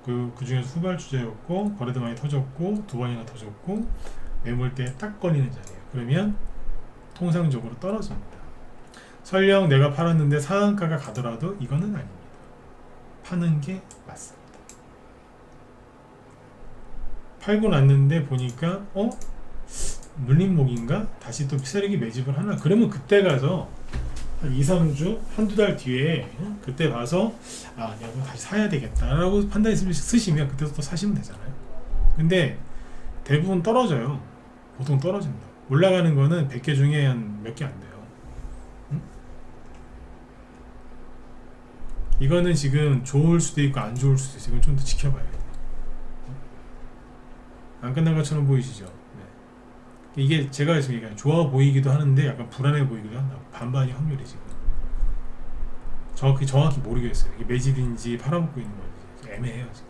그 중에서 후발주자였고 거래도 많이 터졌고 두 번이나 터졌고 매물대에 딱 걸리는 자리예요. 그러면 통상적으로 떨어집니다. 설령 내가 팔았는데 상한가가 가더라도 이거는 아닙니다. 파는 게 맞습니다. 팔고 났는데 보니까 눌림목인가? 다시 또 세력이 매집을 하나? 그러면 그때 가서 한 2, 3주, 한두 달 뒤에 그때 봐서 내가 다시 사야 되겠다 라고 판단이 쓰시면 그때부터 사시면 되잖아요. 근데 대부분 떨어져요. 보통 떨어집니다. 올라가는 거는 100개 중에 한 몇 개 안 돼요. 이거는 지금 좋을 수도 있고 안 좋을 수도 있어요. 이건 좀 더 지켜봐야 돼요. 안 끝난 것처럼 보이시죠? 네. 이게 제가 지금 얘기한 좋아 보이기도 하는데 약간 불안해 보이기도 한다. 반반이 확률이 지금. 정확히 모르겠어요. 이게 매집인지 팔아먹고 있는 건지 애매해요 지금.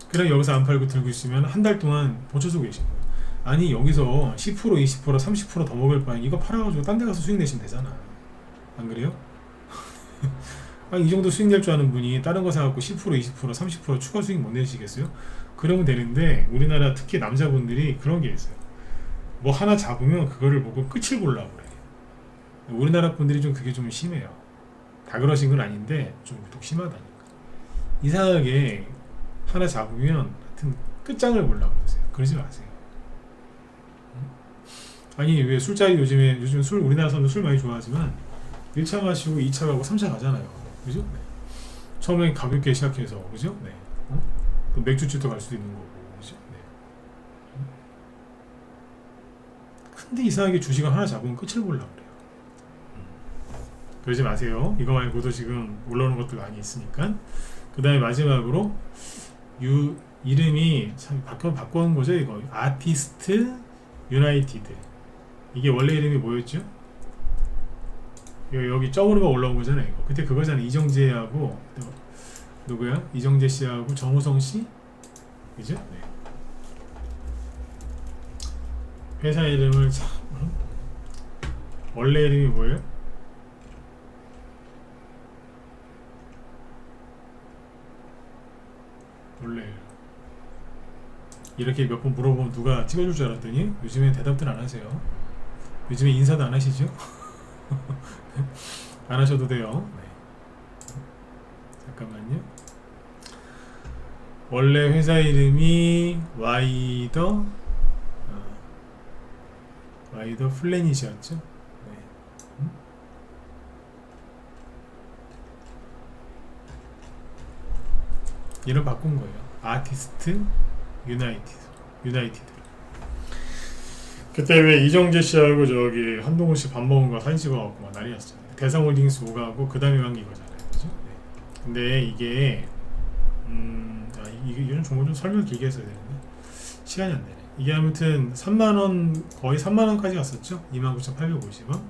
그럼 여기서 안 팔고 들고 있으면 한 달 동안 버텨주고 계신 거예요. 아니 여기서 10% 20% 30% 더 먹을 바에 이거 팔아가지고 딴 데 가서 수익 내시면 되잖아. 안 그래요? 아니, 이 정도 수익 낼 줄 아는 분이 다른 거 사갖고 10% 20% 30% 추가 수익 못 내시겠어요? 그러면 되는데 우리나라 특히 남자분들이 그런 게 있어요. 뭐 하나 잡으면 그거를 보고 끝을 보려고 그래. 우리나라 분들이 좀 그게 좀 심해요. 다 그러신 건 아닌데 좀 유독 심하다니까. 이상하게 하나 잡으면 하여튼 끝장을 보려고 그러세요. 그러지 마세요. 아니 왜 술자리 요즘 술 우리나라 사람들 술 많이 좋아하지만 1차 마시고 2차 가고 3차 가잖아요. 그죠? 네. 처음에 가볍게 시작해서 그죠? 네. 또 맥주집도 갈 수도 있는 거고 그죠? 네. 근데 이상하게 주식을 하나 잡으면 끝을 보려고 그래요. 그러지 마세요. 이거 말고도 지금 올라오는 것도 많이 있으니까. 그 다음에 마지막으로 이름이 참 바꾼 거죠. 이거 아티스트 유나이티드. 이게 원래 이름이 뭐였죠? 여기 점으로가 올라온 거잖아요. 이거. 그때 그거잖아요. 이정재하고 누구야? 이정재 씨하고 정우성 씨? 그죠? 네. 회사 이름을 참 원래 이름이 뭐예요? 원래 이렇게 몇 번 물어보면 누가 찍어줄 줄 알았더니 요즘에 대답들 안 하세요. 요즘에 인사도 안 하시죠? 안 하셔도 돼요. 네. 잠깐만요. 원래 회사 이름이 와이더 플래닛이었죠. 네. 이름 바꾼 거예요. 아티스트 유나이티드. 그때 왜 이정재 씨하고 저기 한동훈 씨 밥 먹은 거 사진 찍어갖고 막 난리 났잖아요. 대상홀딩스 오가고 그 다음에 간 게 이거잖아요. 그죠? 네. 근데 이게 이런 정보 좀 설명 길게 했어야 되는데 시간이 안 되네. 이게 아무튼 3만원 거의 3만원까지 갔었죠. 29,850원.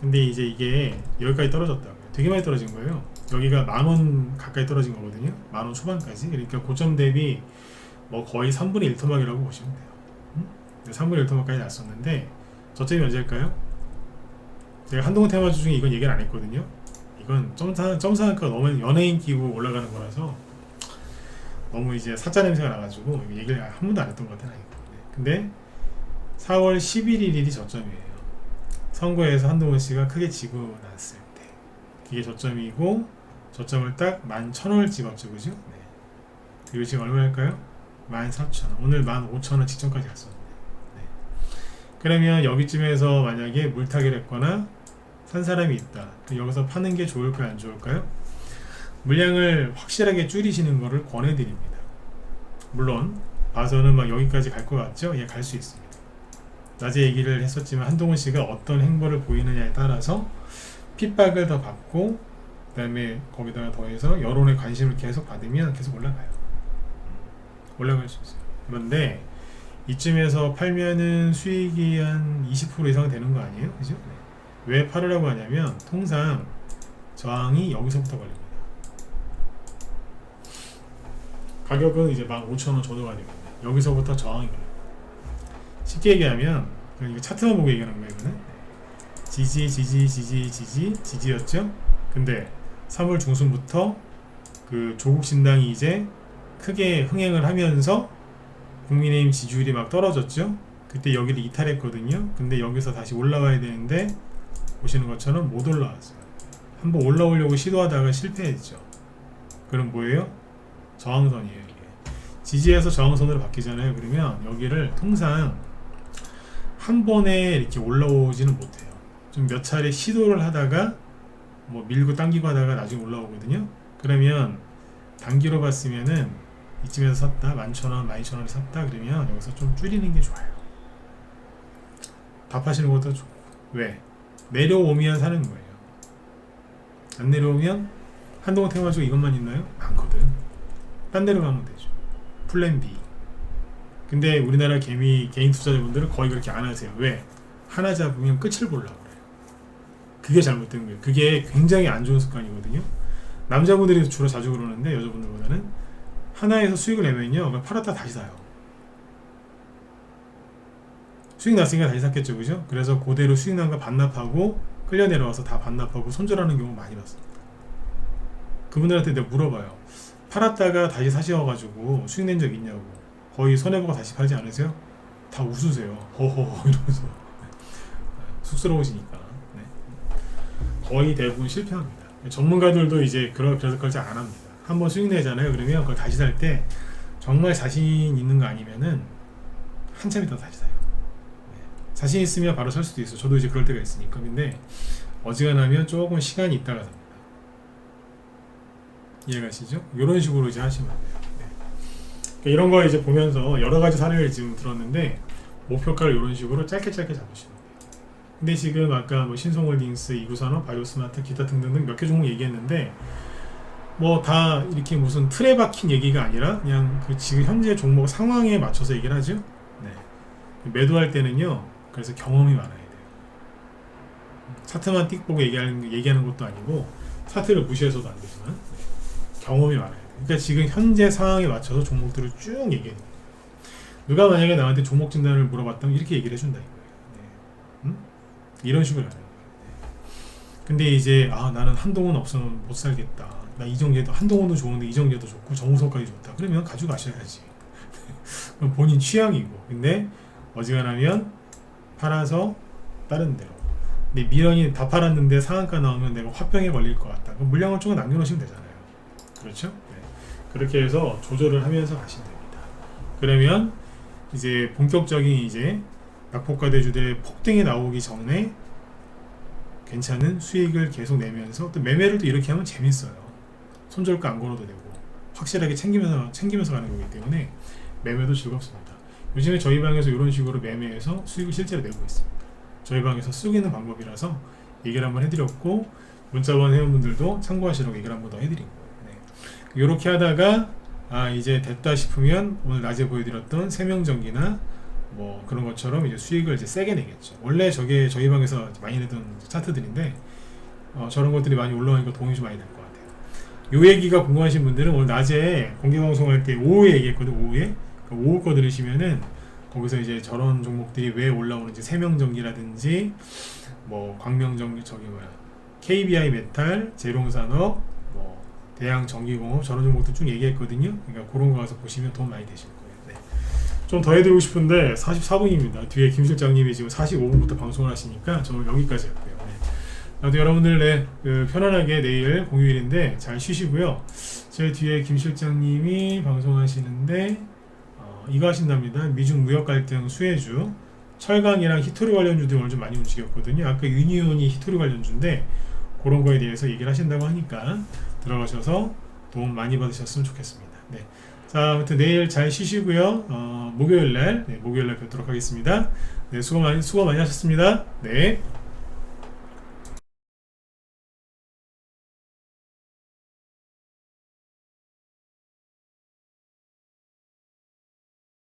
근데 이제 이게 여기까지 떨어졌다고요. 되게 많이 떨어진 거예요. 여기가 10,000원 가까이 떨어진 거거든요. 10,000원 초반까지. 그러니까 고점 대비 뭐 거의 3분의 1 토막이라고 보시면 돼요. 3분의 1 토막까지 났었는데 저점이 언제일까요? 제가 한동훈 테마주 중에 이건 얘기를 안 했거든요. 이건 점상한가 너무 연예인 끼고 올라가는 거라서 너무 이제 사짜 냄새가 나가지고 얘기를 한 번도 안 했던 것 같아요. 근데 4월 11일이 저점이에요. 선거에서 한동훈 씨가 크게 지고 났을 때 이게 저점이고 저점을 딱 11,000원을 찍었죠. 그죠? 네. 그리고 지금 얼마일까요? 14,000원. 오늘 15,000원 직전까지 갔었는데. 네. 그러면 여기쯤에서 만약에 물타기를 했거나 산 사람이 있다. 여기서 파는 게 좋을까요? 안 좋을까요? 물량을 확실하게 줄이시는 것을 권해드립니다. 물론 봐서는 막 여기까지 갈 것 같죠? 예, 갈 수 있습니다. 낮에 얘기를 했었지만 한동훈 씨가 어떤 행보를 보이느냐에 따라서 핍박을 더 받고 그 다음에 거기다가 더해서 여론의 관심을 계속 받으면 계속 올라가요. 올라갈 수 있어요. 그런데 이쯤에서 팔면은 수익이 한 20% 이상 되는 거 아니에요? 그죠? 네. 왜 팔으라고 하냐면 통상 저항이 여기서부터 걸립니다. 가격은 이제 15,000원 정도가 되거든요. 여기서부터 저항이 걸려요. 쉽게 얘기하면 이거 차트만 보고 얘기하는 거예요. 이거는 지지였죠. 근데 3월 중순부터 그 조국 신당이 이제 크게 흥행을 하면서 국민의힘 지지율이 막 떨어졌죠. 그때 여기를 이탈했거든요. 근데 여기서 다시 올라와야 되는데 보시는 것처럼 못 올라왔어요. 한번 올라오려고 시도하다가 실패했죠. 그럼 뭐예요? 저항선이에요. 이게 지지에서 저항선으로 바뀌잖아요. 그러면 여기를 통상 한 번에 이렇게 올라오지는 못해요. 좀 몇 차례 시도를 하다가 뭐 밀고 당기고 하다가 나중에 올라오거든요. 그러면 단기로 봤으면은 이쯤에서 샀다 11,000원 12,000원에 샀다 그러면 여기서 좀 줄이는 게 좋아요. 답하시는 것도 좋고. 왜? 내려오면 사는 거예요. 안 내려오면 한동훈 테마주 이것만 있나요? 많거든. 딴 데로 가면 되죠. 플랜 B. 근데 우리나라 개인 투자자분들은 거의 그렇게 안 하세요. 왜? 하나 잡으면 끝을 보려고 그래요. 그게 잘못된 거예요. 그게 굉장히 안 좋은 습관이거든요. 남자분들이 주로 자주 그러는데 여자분들보다는 하나에서 수익을 내면요, 팔았다 다시 사요. 수익 났으니까 다시 샀겠죠, 그죠? 그래서 그대로 수익 난 거 반납하고 끌려 내려와서 다 반납하고 손절하는 경우 많이 봤습니다. 그분들한테 내가 물어봐요. 팔았다가 다시 사셔가지고 수익 낸 적 있냐고. 거의 손해보고 다시 팔지 않으세요? 다 웃으세요. 허허 이러면서. 쑥스러우시니까. 네. 거의 대부분 실패합니다. 전문가들도 이제 그래서 그걸 잘 안 합니다. 한번 수익 내잖아요. 그러면 그걸 다시 살 때 정말 자신 있는 거 아니면은 한참 있다 다시 사요. 네. 자신 있으면 바로 살 수도 있어. 저도 이제 그럴 때가 있으니까. 근데 어지간하면 조금 시간이 있다가 삽니다. 이해가시죠? 이런 식으로 이제 하시면 돼요. 네. 그러니까 이런 거 이제 보면서 여러 가지 사례를 지금 들었는데 목표가를 이런 식으로 짧게 잡으시면 돼요. 근데 지금 아까 뭐 신성홀딩스, 이구산업, 바이오스마트, 기타 등등등 몇 개 종목 얘기했는데 뭐 다 이렇게 무슨 틀에 박힌 얘기가 아니라 그냥 그 지금 현재 종목 상황에 맞춰서 얘기를 하죠. 네. 매도할 때는요. 그래서 경험이 많아야 돼요. 차트만 띡 보고 얘기하는 것도 아니고 차트를 무시해서도 안 되지만 네. 경험이 많아야 돼요. 그러니까 지금 현재 상황에 맞춰서 종목들을 쭉 얘기해요. 누가 만약에 나한테 종목 진단을 물어봤다면 이렇게 얘기를 해준다 이거예요. 네. 이런 식으로 하는 거예요. 네. 근데 이제 나는 한동훈 없으면 못 살겠다. 나 이정재도 한동훈도 좋은데 이정재도 좋고 정우성까지 좋다. 그러면 가지고 가셔야지. 그건 본인 취향이고. 근데 어지간하면 팔아서 다른 데로. 근데 미련이 다 팔았는데 상한가 나오면 내가 화병에 걸릴 것 같다. 그럼 물량을 조금 남겨놓으시면 되잖아요. 그렇죠? 네. 그렇게 해서 조절을 하면서 가시면 됩니다. 그러면 이제 본격적인 이제 낙폭과 대주들의 폭등이 나오기 전에 괜찮은 수익을 계속 내면서 또 매매를 또 이렇게 하면 재밌어요. 손절가 안 걸어도 되고 확실하게 챙기면서 가는 거기 때문에 매매도 즐겁습니다. 요즘에 저희 방에서 이런 식으로 매매해서 수익을 실제로 내고 있습니다. 저희 방에서 쓰고 있는 방법이라서 얘기를 한번 해드렸고 문자원 회원분들도 참고하시라고 얘기를 한번 더 해드린 거예요. 네. 이렇게 하다가 이제 됐다 싶으면 오늘 낮에 보여드렸던 세명전기나 뭐 그런 것처럼 이제 수익을 이제 세게 내겠죠. 원래 저게 저희 방에서 많이 내던 차트들인데 저런 것들이 많이 올라오니까 도움이 좀 많이 될 것 같아요. 요 얘기가 궁금하신 분들은 오늘 낮에 공개 방송할 때 오후에 얘기했거든. 오후에 오후 거 들으시면은 거기서 이제 저런 종목들이 왜 올라오는지 세명전기라든지 뭐 광명전기 KBI 메탈, 제롱산업, 뭐 대양전기공업 저런 종목들 쭉 얘기했거든요. 그러니까 그런 거 가서 보시면 도움 많이 되실 거예요. 네. 좀 더 해드리고 싶은데 44분입니다. 뒤에 김 실장님이 지금 45분부터 방송을 하시니까 저는 여기까지 할게요. 네. 나도 여러분들 편안하게 내일 공휴일인데 잘 쉬시고요. 제 뒤에 김 실장님이 방송하시는데 이거 하신답니다. 미중 무역 갈등 수혜주, 철강이랑 히토리 관련주들이 오늘 좀 많이 움직였거든요. 아까 유니온이 히토리 관련주인데 그런 거에 대해서 얘기를 하신다고 하니까 들어가셔서 도움 많이 받으셨으면 좋겠습니다. 네. 자, 아무튼 내일 잘 쉬시고요. 목요일날 뵙도록 하겠습니다. 네, 수고 많이 하셨습니다. 네.